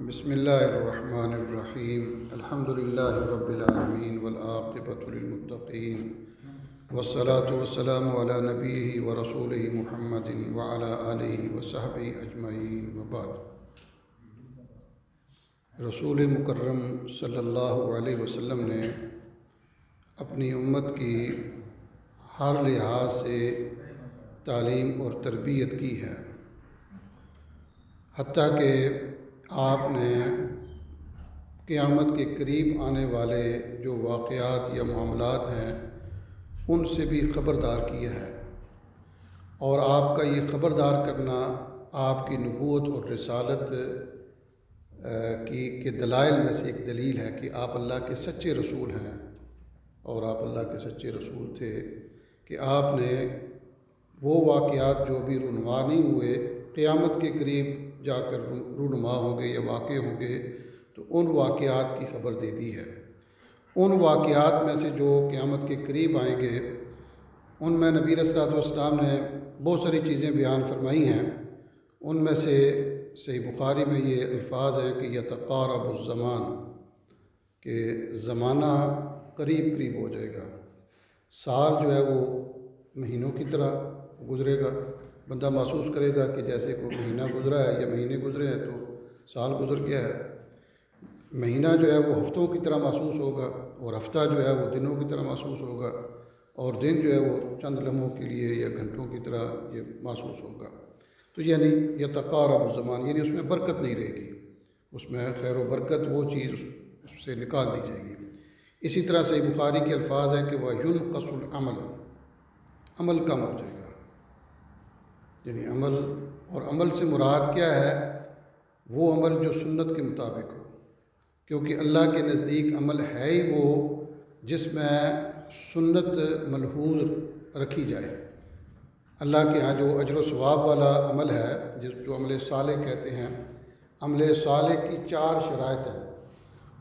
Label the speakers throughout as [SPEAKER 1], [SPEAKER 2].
[SPEAKER 1] بسم اللہ الرحمن الرحیم الحمد للہ رب العالمین والعاقبۃ للمتقین والصلاة والسلام علی نبیہ ورسولہ محمد وعلی آلہ وصحبہ اجمعین وبعد۔ رسول مکرم صلی اللہ علیہ وسلم نے اپنی امت کی ہر لحاظ سے تعلیم اور تربیت کی ہے، حتیٰ کہ آپ نے قیامت کے قریب آنے والے جو واقعات یا معاملات ہیں ان سے بھی خبردار کیا ہے، اور آپ کا یہ خبردار کرنا آپ کی نبوت اور رسالت کے دلائل میں سے ایک دلیل ہے کہ آپ اللہ کے سچے رسول ہیں، اور آپ اللہ کے سچے رسول تھے کہ آپ نے وہ واقعات جو بھی رونما نہیں ہوئے قیامت کے قریب جا کر رونما ہوں گے یا واقع ہوں گے، تو ان واقعات کی خبر دے دی ہے۔ ان واقعات میں سے جو قیامت کے قریب آئیں گے ان میں نبی علیہ الصلوۃ والسلام نے بہت ساری چیزیں بیان فرمائی ہیں۔ ان میں سے صحیح بخاری میں یہ الفاظ ہیں کہ یتقارب الزمان، کہ زمانہ قریب قریب ہو جائے گا، سال جو ہے وہ مہینوں کی طرح گزرے گا، بندہ محسوس کرے گا کہ جیسے کوئی مہینہ گزرا ہے یا مہینے گزرے ہیں تو سال گزر گیا ہے۔ مہینہ جو ہے وہ ہفتوں کی طرح محسوس ہوگا، اور ہفتہ جو ہے وہ دنوں کی طرح محسوس ہوگا، اور دن جو ہے وہ چند لمحوں کے لیے یا گھنٹوں کی طرح یہ محسوس ہوگا۔ تو یعنی یتقارب الزمان، یعنی اس میں برکت نہیں رہے گی، اس میں خیر و برکت وہ چیز اس سے نکال دی جائے گی۔ اسی طرح سے بخاری کے الفاظ ہیں کہ وہ ينقص العمل، عمل کم ہو جائے گا، یعنی عمل، اور عمل سے مراد کیا ہے؟ وہ عمل جو سنت کے مطابق ہو، کیونکہ اللہ کے نزدیک عمل ہے ہی وہ جس میں سنت ملحوظ رکھی جائے۔ اللہ کے ہاں جو اجر و ثواب والا عمل ہے، جو عمل صالح کہتے ہیں، عمل صالح کی 4 شرائط ہیں،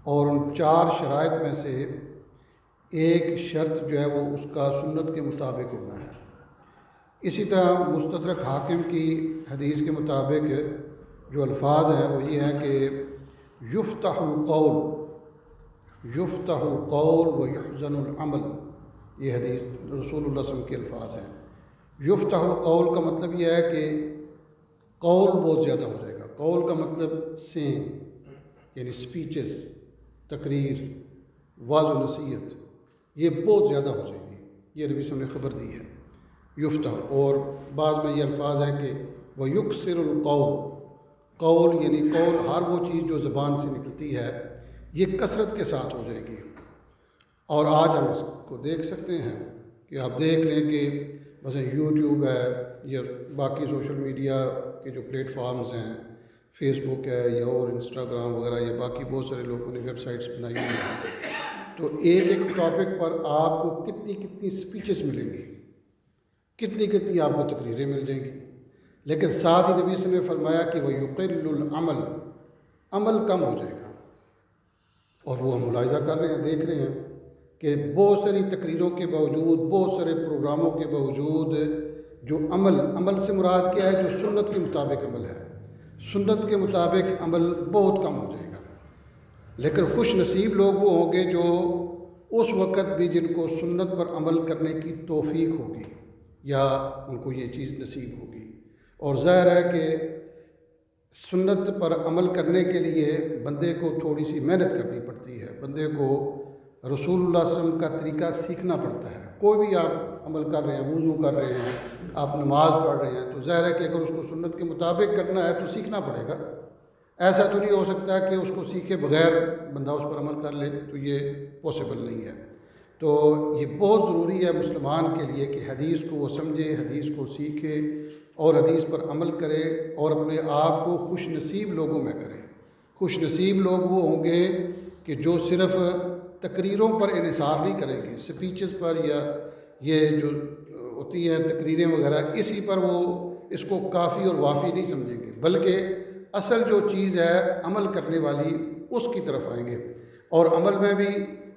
[SPEAKER 1] اور ان 4 شرائط میں سے ایک شرط جو ہے وہ اس کا سنت کے مطابق ہونا ہے۔ اسی طرح مستدرک حاکم کی حدیث کے مطابق جو الفاظ ہیں وہ یہ ہیں کہ یفتح القول ویحزن العمل، یہ حدیث رسول اللہ صلی اللہ علیہ وسلم کے الفاظ ہیں۔ یفتح القول کا مطلب یہ ہے کہ قول بہت زیادہ ہو جائے گا۔ قول کا مطلب سین، یعنی سپیچز، تقریر، وعظ و نصیحت، یہ بہت زیادہ ہو جائے گی، یہ نبی صلی اللہ علیہ وسلم نے خبر دی ہے۔ یفتح، اور بعض میں یہ الفاظ ہیں کہ وَيُكْثِرُ الْقَوْلُ، قول یعنی قول، ہر وہ چیز جو زبان سے نکلتی ہے یہ کثرت کے ساتھ ہو جائے گی۔ اور آج ہم اس کو دیکھ سکتے ہیں کہ آپ دیکھ لیں کہ مثلا یوٹیوب ہے یا باقی سوشل میڈیا کے جو پلیٹ فارمز ہیں، فیس بک ہے یا اور انسٹاگرام وغیرہ، یا باقی بہت سارے لوگوں نے ویب سائٹس بنائی ہوئی ہیں، تو ایک ایک ٹاپک پر آپ کو کتنی سپیچز ملیں گی، کتنی آپ کو تقریریں مل جائیں گی، لیکن ساتھ ہی نبی صلی اللہ علیہ وسلم نے فرمایا کہ وَيُقِلُّ الْعَمَلُ، عمل کم ہو جائے گا۔ اور وہ ہم ملاحظہ کر رہے ہیں، دیکھ رہے ہیں کہ بہت ساری تقریروں کے باوجود، بہت سارے پروگراموں کے باوجود جو عمل سے مراد کیا ہے؟ جو سنت کے مطابق عمل ہے، سنت کے مطابق عمل بہت کم ہو جائے گا۔ لیکن خوش نصیب لوگ وہ ہوں گے جو اس وقت بھی جن کو سنت پر عمل کرنے کی توفیق ہوگی یا ان کو یہ چیز نصیب ہوگی۔ اور ظاہر ہے کہ سنت پر عمل کرنے کے لیے بندے کو تھوڑی سی محنت کرنی پڑتی ہے، بندے کو رسول اللہ صلی اللہ علیہ وسلم کا طریقہ سیکھنا پڑتا ہے۔ کوئی بھی آپ عمل کر رہے ہیں، وضو کر رہے ہیں، آپ نماز پڑھ رہے ہیں، تو ظاہر ہے کہ اگر اس کو سنت کے مطابق کرنا ہے تو سیکھنا پڑے گا۔ ایسا تو نہیں ہو سکتا کہ اس کو سیکھے بغیر بندہ اس پر عمل کر لے، تو یہ پاسبل نہیں ہے۔ تو یہ بہت ضروری ہے مسلمان کے لیے کہ حدیث کو وہ سمجھے، حدیث کو سیکھے اور حدیث پر عمل کرے، اور اپنے آپ کو خوش نصیب لوگوں میں کرے۔ خوش نصیب لوگ وہ ہوں گے کہ جو صرف تقریروں پر انحصار نہیں کریں گے، سپیچز پر یا یہ جو ہوتی ہیں تقریریں وغیرہ، اسی پر وہ اس کو کافی اور وافی نہیں سمجھیں گے، بلکہ اصل جو چیز ہے عمل کرنے والی اس کی طرف آئیں گے۔ اور عمل میں بھی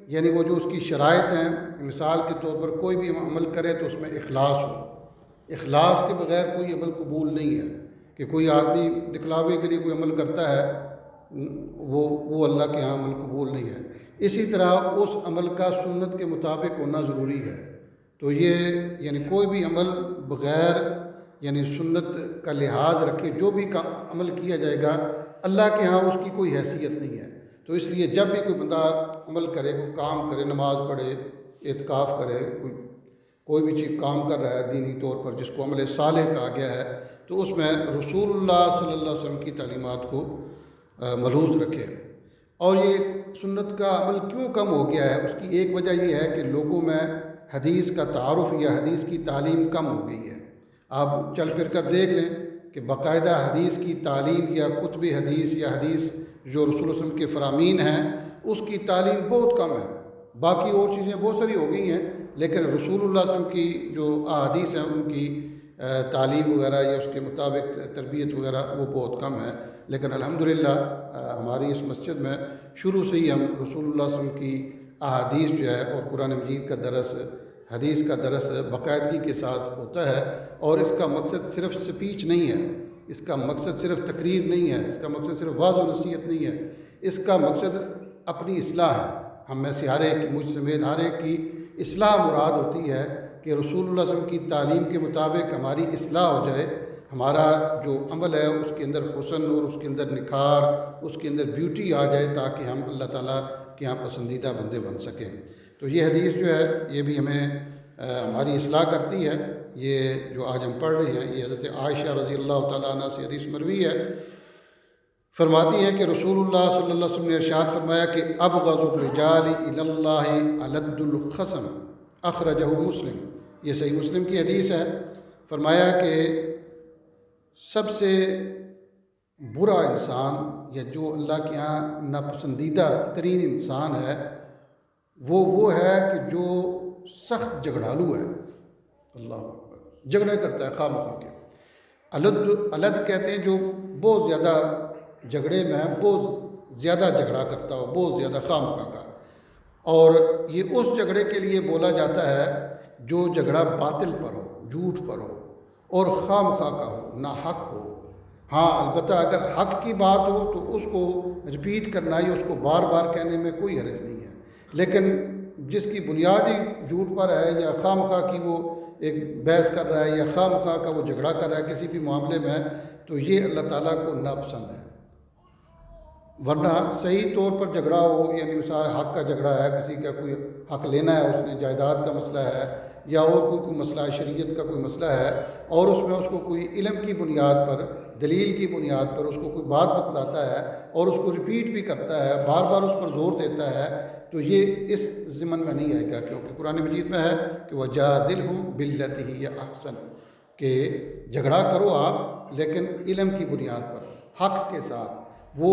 [SPEAKER 1] یعنی وہ جو اس کی شرائط ہیں، مثال کے طور پر کوئی بھی عمل کرے تو اس میں اخلاص ہو، اخلاص کے بغیر کوئی عمل قبول نہیں ہے۔ کہ کوئی آدمی دکھلاوے کے لیے کوئی عمل کرتا ہے وہ اللہ کے ہاں عمل قبول نہیں ہے۔ اسی طرح اس عمل کا سنت کے مطابق ہونا ضروری ہے۔ تو یہ یعنی کوئی بھی عمل بغیر یعنی سنت کا لحاظ رکھے جو بھی عمل کیا جائے گا اللہ کے ہاں اس کی کوئی حیثیت نہیں ہے۔ تو اس لیے جب بھی کوئی بندہ عمل کرے، کوئی کام کرے، نماز پڑھے، اعتکاف کرے، کوئی بھی چیز کام کر رہا ہے دینی طور پر جس کو عمل صالح کہا گیا ہے، تو اس میں رسول اللہ صلی اللہ علیہ وسلم کی تعلیمات کو ملحوظ رکھے۔ اور یہ سنت کا عمل کیوں کم ہو گیا ہے، اس کی ایک وجہ یہ ہے کہ لوگوں میں حدیث کا تعارف یا حدیث کی تعلیم کم ہو گئی ہے۔ آپ چل پھر کر دیکھ لیں کہ باقاعدہ حدیث کی تعلیم یا کتب حدیث یا حدیث جو رسول اللہ علیہ وسلم کے فرامین ہیں اس کی تعلیم بہت کم ہے۔ باقی اور چیزیں بہت ساری ہو گئی ہیں لیکن رسول اللہ صلی اللہ علیہ وسلم کی جو احادیث ہیں ان کی تعلیم وغیرہ یا اس کے مطابق تربیت وغیرہ وہ بہت کم ہے۔ لیکن الحمدللہ ہماری اس مسجد میں شروع سے ہی ہم رسول اللہ صلی اللہ علیہ وسلم کی احادیث جو ہے اور قرآن مجید کا درس، حدیث کا درس باقاعدگی کے ساتھ ہوتا ہے۔ اور اس کا مقصد صرف سپیچ نہیں ہے، اس کا مقصد صرف تقریر نہیں ہے، اس کا مقصد صرف واعظ و نصیحت نہیں ہے، اس کا مقصد اپنی اصلاح ہے۔ ہم میں سے ہر ایک کی، مجھ سمیت ہر ایک کی اصلاح مراد ہوتی ہے کہ رسول اللہ صلی اللہ علیہ وسلم کی تعلیم کے مطابق ہماری اصلاح ہو جائے، ہمارا جو عمل ہے اس کے اندر حسن اور اس کے اندر نکھار، اس کے اندر بیوٹی آ جائے تاکہ ہم اللہ تعالیٰ کے یہاں پسندیدہ بندے بن سکیں۔ تو یہ حدیث جو ہے یہ بھی ہمیں ہماری اصلاح کرتی ہے۔ یہ جو آج ہم پڑھ رہے ہیں یہ حضرت عائشہ رضی اللہ تعالیٰ عنہ سے حدیث مروی ہے۔ فرماتی ہیں کہ رسول اللہ صلی اللہ علیہ وسلم نے ارشاد فرمایا کہ ابغض الرجال الی اللہ الد الخصم، اخرجہ مسلم۔ یہ صحیح مسلم کی حدیث ہے۔ فرمایا کہ سب سے برا انسان یا جو اللہ کے یہاں ناپسندیدہ ترین انسان ہے وہ ہے کہ جو سخت جھگڑالو ہے۔ اللہ اکبر، جھگڑے کرتا ہے خواہ مخواہ کے۔ الد کہتے ہیں جو بہت زیادہ جھگڑے میں بہت زیادہ جھگڑا کرتا ہو، بہت زیادہ خواہ مخواہ کا۔ اور یہ اس جھگڑے کے لیے بولا جاتا ہے جو جھگڑا باطل پر ہو، جھوٹ پر ہو اور خواہ مخواہ کا ہو، ناحق ہو۔ ہاں البتہ اگر حق کی بات ہو تو اس کو رپیٹ کرنا یا اس کو بار بار کہنے میں کوئی حرج نہیں ہے، لیکن جس کی بنیاد ہی جھوٹ پر ہے یا خواہ مخواہ کی وہ ایک بحث کر رہا ہے یا خواہ مخواہ کا وہ جھگڑا کر رہا ہے کسی بھی معاملے میں، تو یہ اللہ تعالیٰ کو ناپسند ہے۔ ورنہ صحیح طور پر جھگڑا ہو، یعنی مثال حق کا جھگڑا ہے، کسی کا کوئی حق لینا ہے، اس نے جائیداد کا مسئلہ ہے یا اور کوئی مسئلہ ہے، شریعت کا کوئی مسئلہ ہے، اور اس میں اس کو کوئی علم کی بنیاد پر، دلیل کی بنیاد پر اس کو کوئی بات بتلاتا ہے اور اس کو ریپیٹ بھی کرتا ہے، بار بار اس پر زور دیتا ہے، تو یہ اس ضمن میں نہیں آئے گا، کیونکہ قرآن مجید میں ہے کہ وَجَادِلْهُمْ بِالَّتِي هِيَ أَحْسَنُ، کہ جھگڑا کرو آپ لیکن علم کی بنیاد پر، حق کے ساتھ، وہ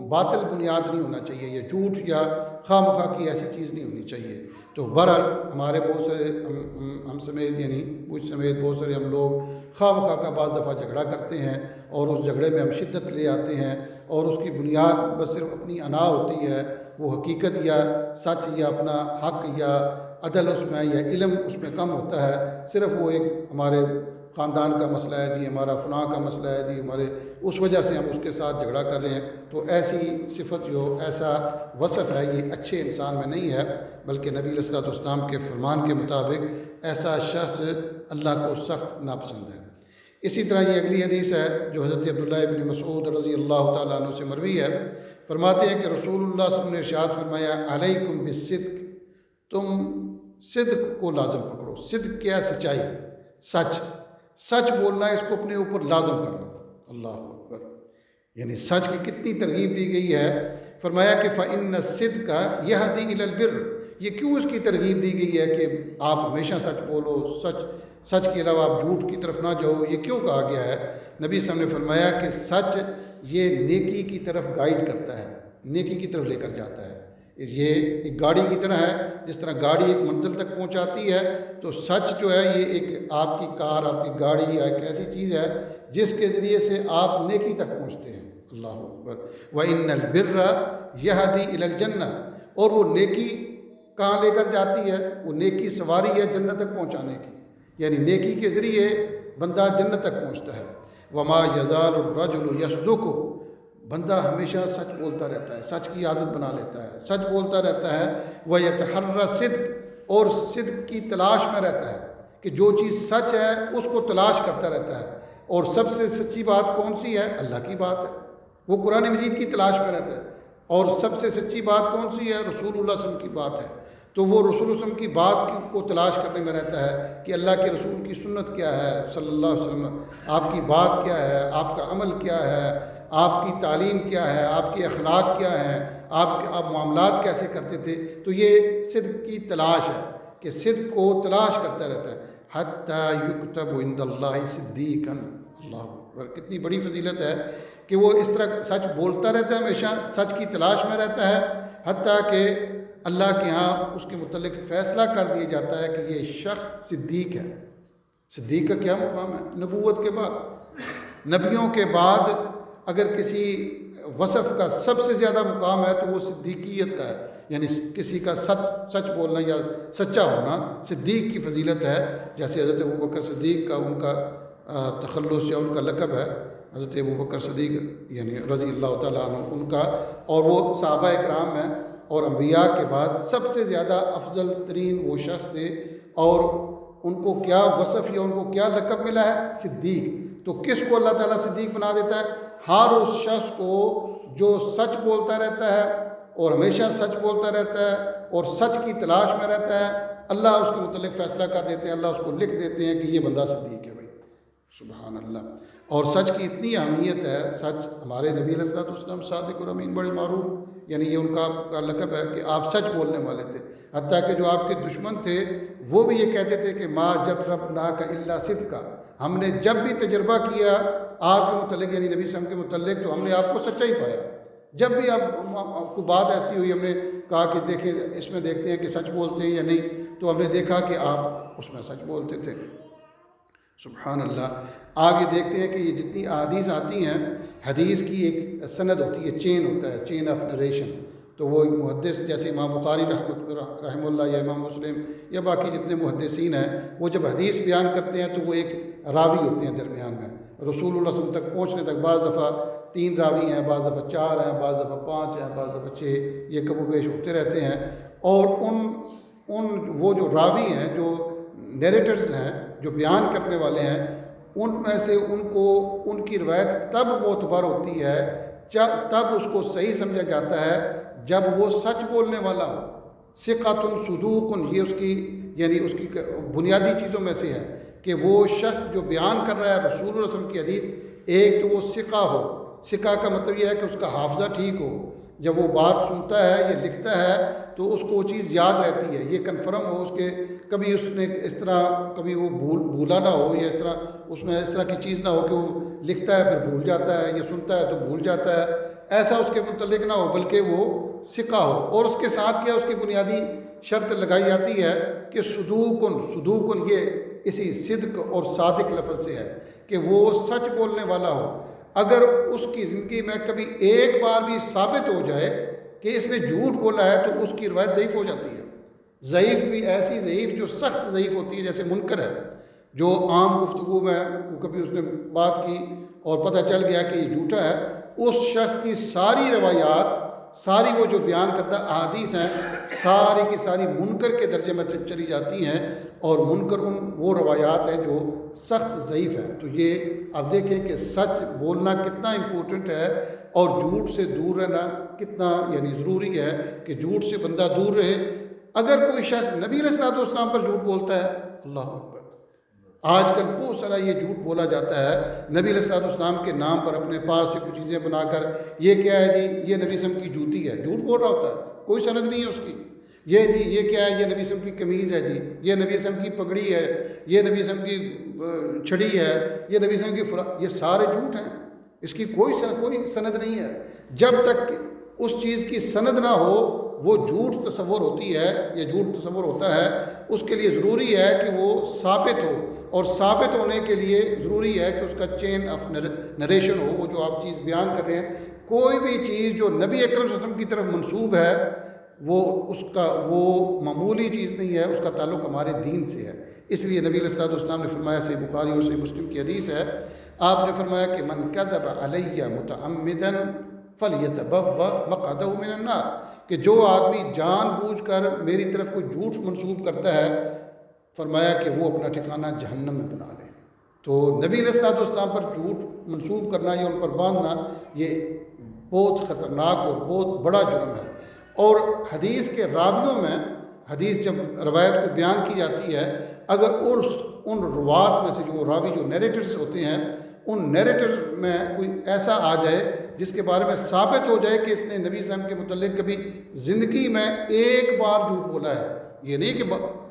[SPEAKER 1] باطل بنیاد نہیں ہونا چاہیے، یہ جھوٹ یا خواہ مخواہ کی ایسی چیز نہیں ہونی چاہیے۔ تو بہرحال ہمارے بہت سارے ہم سمیت یعنی مجھ سمیت بہت سارے ہم لوگ خواہ مخواہ کا بعض دفعہ جھگڑا کرتے ہیں اور اس جھگڑے میں ہم شدت لے آتے ہیں اور اس کی بنیاد بس صرف اپنی انا ہوتی ہے، وہ حقیقت یا سچ یا اپنا حق یا عدل اس میں یا علم اس میں کم ہوتا ہے، صرف وہ ایک ہمارے خاندان کا مسئلہ ہے جی، ہمارا فلاں کا مسئلہ ہے جی، ہمارے اس وجہ سے ہم اس کے ساتھ جھگڑا کر رہے ہیں۔ تو ایسی صفت جو ایسا وصف ہے یہ اچھے انسان میں نہیں ہے، بلکہ نبی علیہ الصلوۃ والسلام کے فرمان کے مطابق ایسا شخص اللہ کو سخت ناپسند ہے۔ اسی طرح یہ اگلی حدیث ہے جو حضرت عبداللہ ابن مسعود رضی اللہ تعالیٰ عنہ سے مروی ہے۔ فرماتے ہیں کہ رسول اللہ صلی اللہ علیہ وسلم نے ارشاد فرمایا علیکم بالصدق، تم صدق کو لازم پکڑو۔ صدق کیا؟ سچائی، سچ، سچ بولنا، اس کو اپنے اوپر لازم کرنا۔ اللہ اکبر، یعنی سچ کی کتنی ترغیب دی گئی ہے۔ فرمایا کہ فإن الصدق یہدی الی البر، یہ کیوں اس کی ترغیب دی گئی ہے کہ آپ ہمیشہ سچ بولو، سچ کے علاوہ آپ جھوٹ کی طرف نہ جاؤ، یہ کیوں کہا گیا ہے؟ نبی صلی اللہ علیہ وسلم نے فرمایا کہ سچ یہ نیکی کی طرف گائیڈ کرتا ہے، نیکی کی طرف لے کر جاتا ہے۔ یہ ایک گاڑی کی طرح ہے، جس طرح گاڑی ایک منزل تک پہنچاتی ہے، تو سچ جو ہے یہ ایک آپ کی کار، آپ کی گاڑی ایک ایسی چیز ہے جس کے ذریعے سے آپ نیکی تک پہنچتے ہیں۔ اللہ اکبر، وَإِنَّ الْبِرَّ يَهْدِي إِلَى الْجَنَّةِ، اور وہ نیکی کہاں لے کر جاتی ہے؟ وہ نیکی سواری ہے جنت تک پہنچانے کی، یعنی نیکی کے ذریعے بندہ جنت تک پہنچتا ہے۔ وَمَا يَزَالُ الرَّجُلُ يَصْدُقُ، بندہ ہمیشہ سچ بولتا رہتا ہے، سچ کی عادت بنا لیتا ہے، سچ بولتا رہتا ہے، وَيَتَحَرَّى صِدْق، اور صدق کی تلاش میں رہتا ہے کہ جو چیز سچ ہے اس کو تلاش کرتا رہتا ہے۔ اور سب سے سچی بات کون سی ہے؟ اللہ کی بات ہے، وہ قرآن مجید کی تلاش میں رہتا ہے۔ اور سب سے سچی بات کون سی ہے؟ رسول اللہ صلی اللہ علیہ وسلم کی بات ہے، تو وہ رسول اللہ علیہ وسلم کی بات کو تلاش کرنے میں رہتا ہے کہ اللہ کے رسول کی سنت کیا ہے صلی اللہ علیہ وسلم، آپ کی بات کیا ہے، آپ کا عمل کیا ہے، آپ کی تعلیم کیا ہے، آپ کے اخلاق کیا ہیں، آپ معاملات کیسے کرتے تھے۔ تو یہ صدق کی تلاش ہے کہ صدق کو تلاش کرتا رہتا ہے۔ حتیٰ یکتب عند اللہ صدیقا، اللہ اکبر، کتنی بڑی فضیلت ہے کہ وہ اس طرح سچ بولتا رہتا ہے، ہمیشہ سچ کی تلاش میں رہتا ہے، حتیٰ کہ اللہ کے ہاں اس کے متعلق فیصلہ کر دیا جاتا ہے کہ یہ شخص صدیق ہے۔ صدیق کا کیا مقام ہے؟ نبوت کے بعد، نبیوں کے بعد اگر کسی وصف کا سب سے زیادہ مقام ہے تو وہ صدیقیت کا ہے، یعنی کسی کا سچ بولنا یا سچا ہونا صدیق کی فضیلت ہے۔ جیسے حضرت ابوبکر صدیق کا ان کا تخلص یا ان کا لقب ہے، حضرت ابوبکر صدیق یعنی رضی اللہ تعالیٰ عنہ ان کا، اور وہ صحابہ اکرام ہیں اور انبیاء کے بعد سب سے زیادہ افضل ترین وہ شخص تھے۔ اور ان کو کیا وصف یا ان کو کیا لقب ملا ہے؟ صدیق۔ تو کس کو اللہ تعالیٰ صدیق بنا دیتا ہے؟ ہر اس شخص کو جو سچ بولتا رہتا ہے اور ہمیشہ سچ بولتا رہتا ہے اور سچ کی تلاش میں رہتا ہے، اللہ اس کے متعلق فیصلہ کر دیتے ہیں، اللہ اس کو لکھ دیتے ہیں کہ یہ بندہ صدیق ہے۔ بھائی سبحان اللہ۔ اور سچ کی اتنی اہمیت ہے، سچ ہمارے نبی علیہ الصلوۃ والسلام صادق اور امین بڑے معروف، یعنی یہ ان کا لقب ہے کہ آپ سچ بولنے والے تھے۔ حتیٰ کہ جو آپ کے دشمن تھے وہ بھی یہ کہتے تھے کہ ما جربناک الا صدقا، ہم نے جب بھی تجربہ کیا آپ کے متعلق یعنی نبی صلی اللہ علیہ وسلم کے متعلق تو ہم نے آپ کو سچا ہی پایا۔ جب بھی آپ کو بات ایسی ہوئی ہم نے کہا کہ دیکھیں اس میں دیکھتے ہیں کہ سچ بولتے ہیں یا نہیں، تو ہم نے دیکھا کہ آپ اس میں سچ بولتے تھے۔ سبحان اللہ۔ آپ یہ دیکھتے ہیں کہ یہ جتنی احادیث آتی ہیں، حدیث کی ایک سند ہوتی ہے، چین ہوتا ہے، چین آف نریشن۔ تو وہ محدث جیسے امام بخاری رحمہ اللہ یا امام مسلم یا باقی جتنے محدثین ہیں، وہ جب حدیث بیان کرتے ہیں تو وہ ایک راوی ہوتے ہیں درمیان میں، رسول اللہ صلی اللہ علیہ وسلم تک پہنچنے تک بعض دفعہ 3 راوی ہیں، بعض دفعہ 4 ہیں، بعض دفعہ 5 ہیں، بعض دفعہ 6، یہ کم و بیش ہوتے رہتے ہیں۔ اور وہ جو راوی ہیں، جو نیریٹرز ہیں، جو بیان کرنے والے ہیں، ان میں سے ان کی روایت تب معتبر ہوتی ہے، تب اس کو صحیح سمجھا جاتا ہے جب وہ سچ بولنے والا ہو۔ ثقۃ صدوق، یہ اس کی بنیادی چیزوں میں سے ہے کہ وہ شخص جو بیان کر رہا ہے رسول اللہ صلی اللہ علیہ وسلم کی حدیث، ایک تو وہ ثقہ ہو۔ ثقہ کا مطلب یہ ہے کہ اس کا حافظہ ٹھیک ہو، جب وہ بات سنتا ہے یا لکھتا ہے تو اس کو وہ چیز یاد رہتی ہے، یہ کنفرم ہو اس کے، کبھی اس نے اس طرح کبھی وہ بھولا نہ ہو، یا اس طرح اس میں اس طرح کی چیز نہ ہو کہ وہ لکھتا ہے پھر بھول جاتا ہے، یا سنتا ہے تو بھول جاتا ہے، ایسا اس کے متعلق نہ ہو، بلکہ وہ ثقہ ہو۔ اور اس کے ساتھ کیا اس کی بنیادی شرط لگائی جاتی ہے کہ صدوقن یہ اسی صدق اور صادق لفظ سے ہے کہ وہ سچ بولنے والا ہو۔ اگر اس کی زندگی میں کبھی ایک بار بھی ثابت ہو جائے کہ اس نے جھوٹ بولا ہے تو اس کی روایت ضعیف ہو جاتی ہے۔ ضعیف بھی ایسی ضعیف جو سخت ضعیف ہوتی ہے، جیسے منکر ہے، جو عام گفتگو میں کبھی اس نے بات کی اور پتہ چل گیا کہ یہ جھوٹا ہے، اس شخص کی ساری روایات، ساری وہ جو بیان کردہ احادیث ہیں، ساری کی ساری منکر کے درجے میں چلی جاتی ہیں، اور منکر وہ روایات ہیں جو سخت ضعیف ہیں۔ تو یہ آپ دیکھیں کہ سچ بولنا کتنا امپورٹنٹ ہے، اور جھوٹ سے دور رہنا کتنا یعنی ضروری ہے کہ جھوٹ سے بندہ دور رہے۔ اگر کوئی شخص نبی علیہ الصلوۃ والسلام پر جھوٹ بولتا ہے، اللہ اکبر، آج کل بہت سارا یہ جھوٹ بولا جاتا ہے نبی علیہ الصلوۃ والسلام کے نام پر، اپنے پاس سے کچھ چیزیں بنا کر، یہ کیا ہے جی، یہ نبی صلی اللہ علیہ وسلم کی جوتی ہے، جھوٹ بول رہا ہوتا ہے، کوئی سند نہیں ہے اس کی۔ یہ جی یہ کیا ہے، یہ نبی صلی اللہ علیہ وسلم کی قمیض ہے جی، یہ نبی صلی اللہ علیہ وسلم کی پگڑی ہے، یہ نبی صلی اللہ علیہ وسلم کی چھڑی ہے، یہ نبی صلی اللہ علیہ وسلم کی یہ سارے جھوٹ ہیں، اس کی کوئی سند نہیں ہے۔ جب تک اس چیز کی سند نہ ہو وہ جھوٹ تصور ہوتی ہے یا جھوٹ تصور ہوتا ہے، اس کے لیے ضروری ہے کہ وہ ثابت ہو، اور ثابت ہونے کے لیے ضروری ہے کہ اس کا چین آف نریشن ہو۔ وہ جو آپ چیز بیان کر رہے ہیں، کوئی بھی چیز جو نبی اکرم صلی اللہ علیہ وسلم کی طرف منسوب ہے، وہ معمولی چیز نہیں ہے، اس کا تعلق ہمارے دین سے ہے۔ اس لیے نبی علیہ الصلوۃ والسلام نے فرمایا، صحیح بخاری اور صحیح مسلم کی حدیث ہے، آپ نے فرمایا کہ من کذب علی متعمدا فَلْيَتَبَوَّأْ مَقْعَدَهُ مِنَ النَّارِ کہ جو آدمی جان بوجھ کر میری طرف کوئی جھوٹ منسوب کرتا ہے، فرمایا کہ وہ اپنا ٹھکانہ جہنم میں بنا لے۔ تو نبی علیہ الصلوۃ والسلام پر جھوٹ منسوب کرنا یا ان پر باندھنا یہ بہت خطرناک اور بہت بڑا جرم ہے۔ اور حدیث کے راویوں میں، حدیث جب روایت کو بیان کی جاتی ہے، اگر ان روات میں سے جو راوی جو نیریٹرز ہوتے ہیں، ان نیریٹر میں کوئی ایسا آ جائے جس کے بارے میں ثابت ہو جائے کہ اس نے نبی صلی اللہ علیہ وسلم کے متعلق کبھی زندگی میں ایک بار جھوٹ بولا ہے، یہ نہیں کہ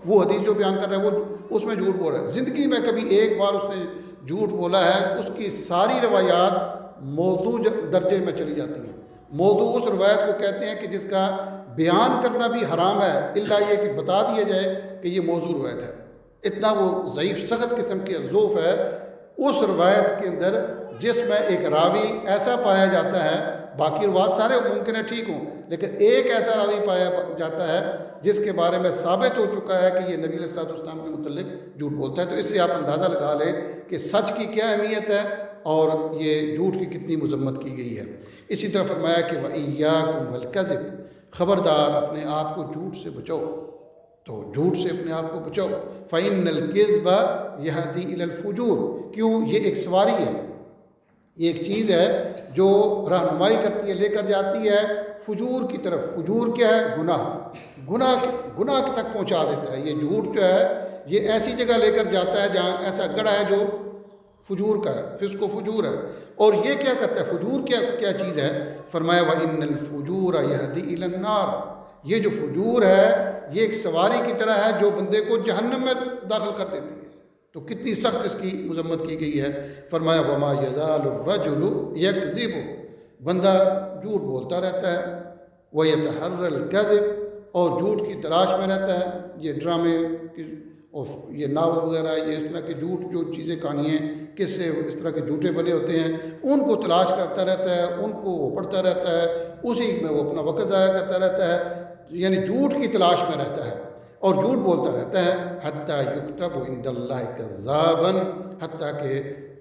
[SPEAKER 1] وہ حدیث جو بیان کر رہا ہے وہ اس میں جھوٹ بول رہا ہے، زندگی میں کبھی ایک بار اس نے جھوٹ بولا ہے، اس کی ساری روایات موضوع درجے میں چلی جاتی ہیں۔ موضوع اس روایت کو کہتے ہیں کہ جس کا بیان کرنا بھی حرام ہے، الا یہ کہ بتا دیا جائے کہ یہ موضوع روایت ہے۔ اتنا وہ ضعیف سخت قسم کی ضعف ہے اس روایت کے اندر جس میں ایک راوی ایسا پایا جاتا ہے، باقی روایت سارے ممکن ہے ٹھیک ہوں، لیکن ایک ایسا راوی پایا جاتا ہے جس کے بارے میں ثابت ہو چکا ہے کہ یہ نبی علیہ الصلوۃ والسلام کے متعلق جھوٹ بولتا ہے۔ تو اس سے آپ اندازہ لگا لیں کہ سچ کی کیا اہمیت ہے اور یہ جھوٹ کی کتنی مذمت کی گئی ہے۔ اسی طرح فرمایا کہ وَإِيَّاكُمْ وَالْكَذِبَ، خبردار اپنے آپ کو جھوٹ سے بچاؤ، تو جھوٹ سے اپنے آپ کو بچاؤ۔ فَإِنَّ الْكِذْبَ يَهْدِي إِلَى الْفُجُورِ، کیوں؟ یہ ایک سواری ہے، یہ ایک چیز ہے جو رہنمائی کرتی ہے، لے کر جاتی ہے فجور کی طرف۔ فجور کیا ہے؟ گناہ تک پہنچا دیتا ہے۔ یہ جھوٹ جو ہے یہ ایسی جگہ لے کر جاتا ہے جہاں ایسا گڑھا ہے جو فجور کا ہے، فسق و فجور ہے۔ اور یہ کیا کرتا ہے؟ فجور کیا چیز ہے؟ فرمایا وَإِنَّ الْفُجُورَ يَهْدِي إِلَى النَّارِ، یہ جو فجور ہے یہ ایک سواری کی طرح ہے جو بندے کو جہنم میں داخل کر دیتی ہے۔ تو کتنی سخت اس کی مذمت کی گئی ہے۔ فرمایا وَمَا يَزَالُ الرَّجُلُ يَكْذِبُ، بندہ جھوٹ بولتا رہتا ہے، وَيَتَحَرَّى الْكَذِبَ، اور جھوٹ کی تلاش میں رہتا ہے۔ یہ ڈرامے اور یہ ناول وغیرہ، یہ اس طرح کے جھوٹ جو چیزیں کہانیاں کس سے اس طرح کے جھوٹے بنے ہوتے ہیں، ان کو تلاش کرتا رہتا ہے، ان کو وہ پڑھتا رہتا ہے، اسی میں وہ اپنا وقت ضائع کرتا رہتا ہے، یعنی جھوٹ کی تلاش میں رہتا ہے اور جھوٹ بولتا رہتا ہے۔ حتیٰ یکتب عند اللہ کذابا، حتیٰ کہ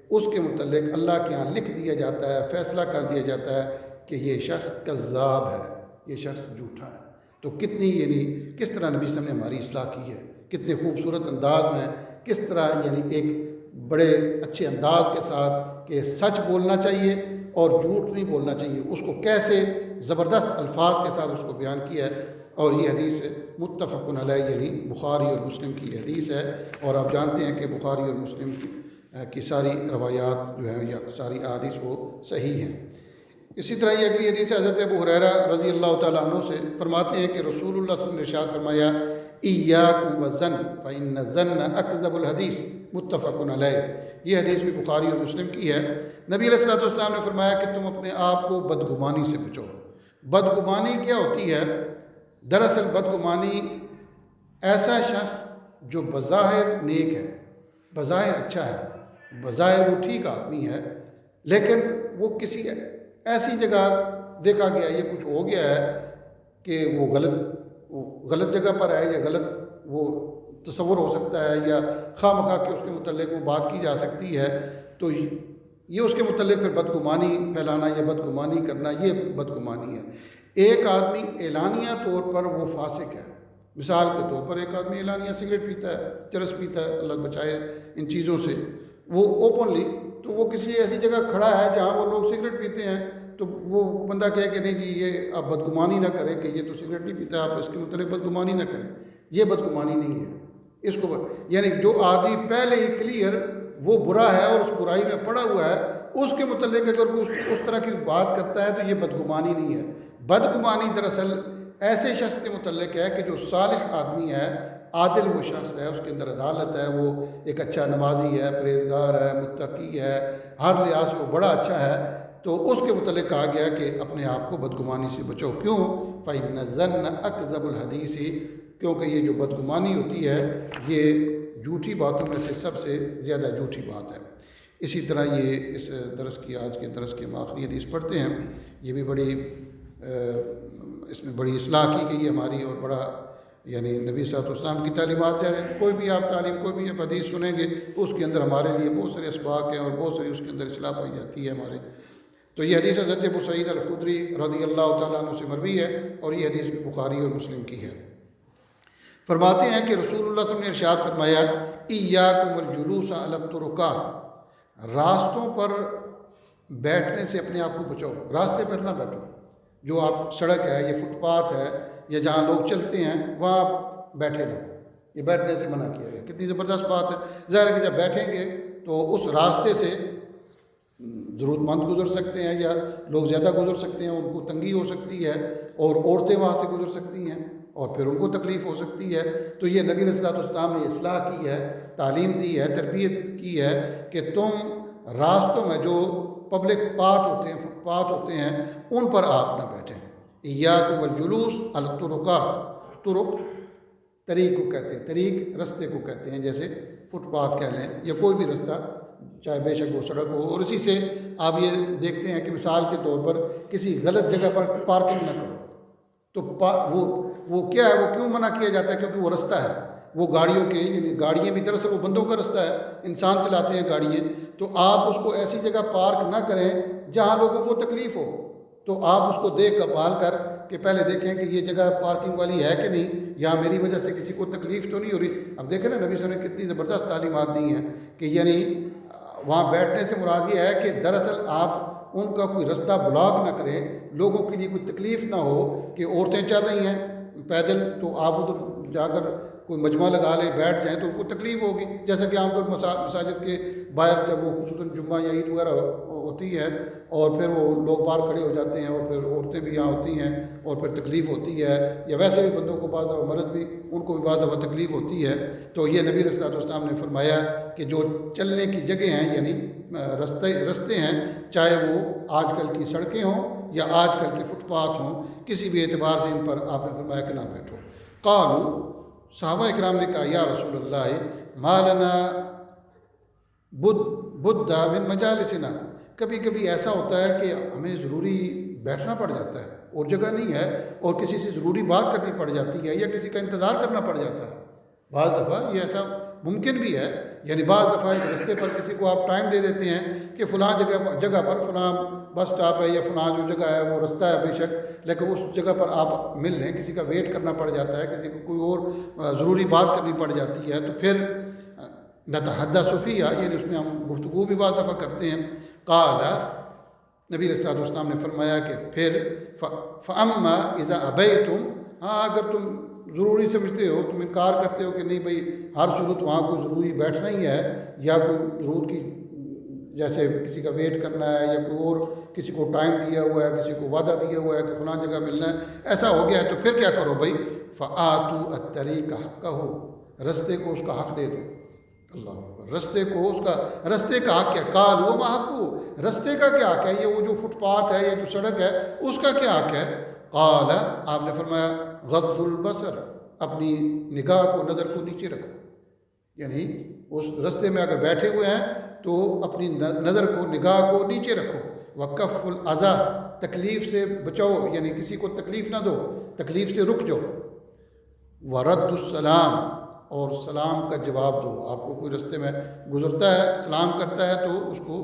[SPEAKER 1] اس کے متعلق اللہ کے ہاں لکھ دیا جاتا ہے، فیصلہ کر دیا جاتا ہے کہ یہ شخص کذاب ہے، یہ شخص جھوٹا ہے۔ تو کتنی یعنی کس طرح نبی صلی اللہ علیہ وسلم نے ہماری اصلاح کی ہے، کتنے خوبصورت انداز میں، کس طرح یعنی ایک بڑے اچھے انداز کے ساتھ کہ سچ بولنا چاہیے اور جھوٹ نہیں بولنا چاہیے، اس کو کیسے زبردست الفاظ کے ساتھ اس کو بیان کیا ہے۔ اور یہ حدیث متفق علیہ، یعنی بخاری اور مسلم کی حدیث ہے، اور آپ جانتے ہیں کہ بخاری اور مسلم کی ساری روایات جو ہیں یا ساری احادیث وہ صحیح ہیں۔ اسی طرح یہ اگلی حدیث حضرت ابو ہریرہ رضی اللہ تعالیٰ عنہ سے فرماتے ہیں کہ رسول اللہ صلی اللہ علیہ وسلم نے ارشاد فرمایا ایاکم والظن فإن الظن اکذب الحدیث، متفق علیہ۔ یہ حدیث بھی بخاری اور مسلم کی ہے۔ نبی علیہ الصلوۃ والسلام نے فرمایا کہ تم اپنے آپ کو بدگمانی سے بچو۔ بدگمانی کیا ہوتی ہے؟ دراصل بدگمانی ایسا شخص جو بظاہر نیک ہے، بظاہر اچھا ہے، بظاہر وہ ٹھیک آدمی ہے، لیکن وہ کسی ایسی جگہ دیکھا گیا، یہ کچھ ہو گیا ہے کہ وہ غلط جگہ پر ہے، یا غلط وہ تصور ہو سکتا ہے، یا خواہ مخواہ کہ اس کے متعلق وہ بات کی جا سکتی ہے، تو یہ اس کے متعلق پھر بدگمانی پھیلانا یا بدگمانی کرنا، یہ بدگمانی ہے۔ ایک آدمی اعلانیہ طور پر وہ فاسق ہے، مثال کے طور پر ایک آدمی اعلانیہ سگریٹ پیتا ہے، چرس پیتا ہے، اللہ بچائے ان چیزوں سے، وہ اوپنلی، تو وہ کسی ایسی جگہ کھڑا ہے جہاں وہ لوگ سگریٹ پیتے ہیں، تو وہ بندہ کہے کہ نہیں جی یہ آپ بدگمانی نہ کریں کہ یہ تو سگریٹ نہیں پیتا، آپ اس کے متعلق بدگمانی نہ کریں، یہ بدگمانی نہیں ہے۔ اس کو یعنی جو آدمی پہلے ہی کلیئر وہ برا ہے اور اس برائی میں پڑا ہوا ہے، اس کے متعلق اگر کوئی اس طرح کی بات کرتا ہے تو یہ بدگمانی نہیں ہے۔ بدگمانی دراصل ایسے شخص کے متعلق ہے کہ جو صالح آدمی ہے، عادل وہ شخص ہے، اس کے اندر عدالت ہے، وہ ایک اچھا نمازی ہے، پرہیزگار ہے، متقی ہے، ہر لحاظ سے وہ بڑا اچھا ہے، تو اس کے متعلق کہا گیا کہ اپنے آپ کو بدگمانی سے بچو۔ کیوں؟ فَإِنَّ الظَّنَّ أَكْذَبُ الْحَدِيثِ، کیونکہ یہ جو بدگمانی ہوتی ہے یہ جھوٹی باتوں میں سے سب سے زیادہ جھوٹی بات ہے۔ اسی طرح یہ اس درس کی آج کے درس کے آخری حدیث پڑھتے ہیں، یہ بھی بڑی اس میں بڑی اصلاح کی گئی ہے ہماری، اور بڑا یعنی نبی صلی اللہ علیہ وسلم کی تعلیمات ہے۔ کوئی بھی آپ تعلیم، کوئی بھی آپ حدیث سنیں گے تو اس کے اندر ہمارے لیے بہت سارے اسباق ہیں اور بہت ساری اس کے اندر اصلاح پائی جاتی ہے ہمارے۔ تو یہ حدیث حضرت ابو سعید الخدری رضی اللہ تعالیٰ عنہ سے مروی ہے اور یہ حدیث بھی بخاری اور مسلم کی ہے۔ فرماتے ہیں کہ رسول اللہ صلی اللہ علیہ وسلم نے ارشاد فرمایا ایاکم الجلوس علی الطرقات، راستوں پر بیٹھنے سے اپنے آپ کو بچاؤ، راستے پر نہ بیٹھو، جو آپ سڑک ہے یا فٹ پاتھ ہے یا جہاں لوگ چلتے ہیں وہاں بیٹھے نہ، یہ بیٹھنے سے منع کیا ہے۔ کتنی زبردست بات ہے، ظاہر ہے کہ جب بیٹھیں گے تو اس راستے سے ضرورت مند گزر سکتے ہیں یا لوگ زیادہ گزر سکتے ہیں، ان کو تنگی ہو سکتی ہے اور عورتیں وہاں سے گزر سکتی ہیں اور پھر ان کو تکلیف ہو سکتی ہے۔ تو یہ نبی علیہ السلام نے اصلاح کی ہے، تعلیم دی ہے، تربیت کی ہے کہ تم راستوں میں جو پبلک پاتھ ہوتے ہیں، فٹ پاتھ ہوتے ہیں، ان پر آپ نہ بیٹھیں۔ ایاکم الجلوس علی الطرقات، طرق طریق کو کہتے ہیں، طریق رستے کو کہتے ہیں، جیسے فٹ پاتھ کہہ لیں یا کوئی بھی رستہ، چاہے بے شک وہ سڑک ہو۔ اور اسی سے آپ یہ دیکھتے ہیں کہ مثال کے طور پر کسی غلط جگہ پر پارکنگ نہ کرو، تو وہ کیا ہے، وہ کیوں منع کیا جاتا ہے؟ کیونکہ وہ رستہ ہے، وہ گاڑیوں کے، یعنی گاڑیاں بھی دراصل وہ بندوں کا رستہ ہے، انسان چلاتے ہیں گاڑیاں، تو آپ اس کو ایسی جگہ پارک نہ کریں جہاں لوگوں کو تکلیف ہو۔ تو آپ اس کو دیکھ کر پال کر کہ پہلے دیکھیں کہ یہ جگہ پارکنگ والی ہے کہ نہیں، یا میری وجہ سے کسی کو تکلیف تو نہیں ہو رہی۔ اب دیکھیں نا نبی صلی اللہ علیہ وسلم نے کتنی زبردست تعلیمات دی ہیں کہ یعنی وہاں بیٹھنے سے مراد یہ ہے کہ دراصل آپ ان کا کوئی رستہ بلاک نہ کریں، لوگوں کے لیے کوئی تکلیف نہ ہو کہ عورتیں چل رہی ہیں پیدل تو آپ ادھر جا کر کوئی مجمع لگا لیں، بیٹھ جائیں تو ان کو تکلیف ہوگی۔ جیسا کہ عام طور مساجد کے باہر جب وہ خصوصاً جمعہ یا عید وغیرہ ہوتی ہے اور پھر وہ لوگ باہر کھڑے ہو جاتے ہیں اور پھر عورتیں بھی یہاں ہوتی ہیں اور پھر تکلیف ہوتی ہے، یا ویسے بھی بندوں کو بعض دفعہ مرد بھی ان کو بھی بعض دفعہ تکلیف ہوتی ہے۔ تو یہ نبی علیہ السلام نے فرمایا کہ جو چلنے کی جگہ ہیں، یعنی رستے ہیں، چاہے وہ آج کل کی سڑکیں ہوں یا آج کل کے فٹ پاتھ ہوں، کسی بھی اعتبار سے ان پر آپ نے فرمایا کہ نہ بیٹھو۔ قالوا، صحابہ اکرام نے کہا یا رسول اللہ ما لنا بد من مجالسنا، کبھی کبھی ایسا ہوتا ہے کہ ہمیں ضروری بیٹھنا پڑ جاتا ہے اور جگہ نہیں ہے اور کسی سے ضروری بات کرنی پڑ جاتی ہے یا کسی کا انتظار کرنا پڑ جاتا ہے۔ بعض دفعہ یہ ایسا ممکن بھی ہے، یعنی بعض دفعہ ایک رستے پر کسی کو آپ ٹائم دے دیتے ہیں کہ فلاں جگہ پر فلاں بس سٹاپ ہے یا فلاں جو جگہ ہے وہ رستہ ہے بے شک، لیکن اس جگہ پر آپ مل لیں، کسی کا ویٹ کرنا پڑ جاتا ہے، کسی کو کوئی اور ضروری بات کرنی پڑ جاتی ہے، تو پھر نتحدث فیہ، یعنی اس میں ہم گفتگو بھی بعض دفعہ کرتے ہیں۔ قال، نبی علیہ السلام نے فرمایا کہ پھر فاما اذا ابیتم، ہاں اگر تم ضروری سمجھتے ہو، تم انکار کرتے ہو کہ نہیں بھائی ہر صورت وہاں کوئی ضروری بیٹھنا ہی ہے یا کوئی ضرورت کی جیسے کسی کا ویٹ کرنا ہے یا کوئی اور کسی کو ٹائم دیا ہوا ہے، کسی کو وعدہ دیا ہوا ہے کہ فلاں جگہ ملنا ہے، ایسا ہو گیا ہے، تو پھر کیا کرو بھائی؟ فآتوا الطریق حقہ، رستے کو اس کا حق دے دو۔ اللہ اکبر، رستے کو اس کا، رستے کا حق کیا؟ قال وما حقہ، رستے کا کیا حق ہے؟ یہ وہ جو فٹ پاتھ ہے یا جو سڑک ہے اس کا کیا حق ہے؟ قال، آپ نے فرمایا غض البصر، اپنی نگاہ کو، نظر کو نیچے رکھو، یعنی اس رستے میں اگر بیٹھے ہوئے ہیں تو اپنی نظر کو، نگاہ کو نیچے رکھو۔ وکف الاذی، تکلیف سے بچاؤ، یعنی کسی کو تکلیف نہ دو، تکلیف سے رک جاؤ۔ ورد السلام، اور سلام کا جواب دو، آپ کو کوئی رستے میں گزرتا ہے سلام کرتا ہے تو اس کو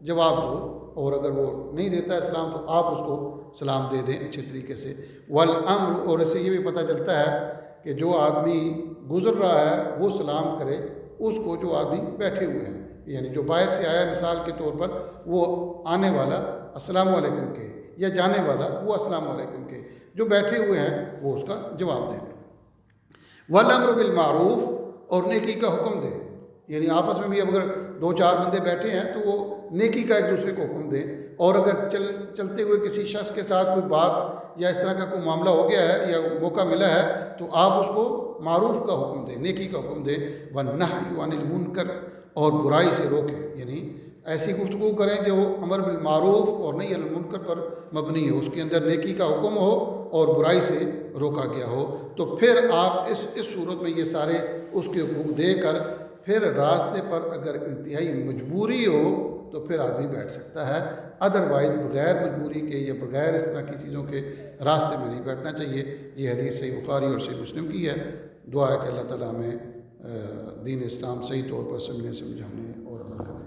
[SPEAKER 1] جواب دو، اور اگر وہ نہیں دیتا ہے سلام تو آپ اس کو سلام دے دیں اچھے طریقے سے۔ والامر، اور اس سے یہ بھی پتہ چلتا ہے کہ جو آدمی گزر رہا ہے وہ سلام کرے اس کو جو آدمی بیٹھے ہوئے ہیں، یعنی جو باہر سے آیا مثال کے طور پر وہ آنے والا السلام علیکم کے، یا جانے والا وہ السلام علیکم کے، جو بیٹھے ہوئے ہیں وہ اس کا جواب دیں۔ والامر بالمعروف، اور نیکی کا حکم دیں، یعنی آپس میں بھی اگر دو چار بندے بیٹھے ہیں تو وہ نیکی کا ایک دوسرے کو حکم دیں، اور اگر چلتے ہوئے کسی شخص کے ساتھ کوئی بات یا اس طرح کا کوئی معاملہ ہو گیا ہے یا موقع ملا ہے تو آپ اس کو معروف کا حکم دیں، نیکی کا حکم دیں۔ والنہی عن المنکر، اور برائی سے روکیں، یعنی ایسی گفتگو کریں جو امر بالمعروف اور نہیں عن المنکر پر مبنی ہو، اس کے اندر نیکی کا حکم ہو اور برائی سے روکا گیا ہو۔ تو پھر آپ اس صورت میں یہ سارے اس کے حکم دے کر پھر راستے پر اگر انتہائی مجبوری ہو تو پھر آدمی بیٹھ سکتا ہے، ادروائز بغیر مجبوری کے یا بغیر اس طرح کی چیزوں کے راستے میں نہیں بیٹھنا چاہیے۔ یہ حدیث صحیح بخاری اور صحیح مسلم کی ہے۔ دعا ہے کہ اللہ تعالیٰ ہمیں دین اسلام صحیح طور پر سمجھنے، سمجھانے اور عمل کرنے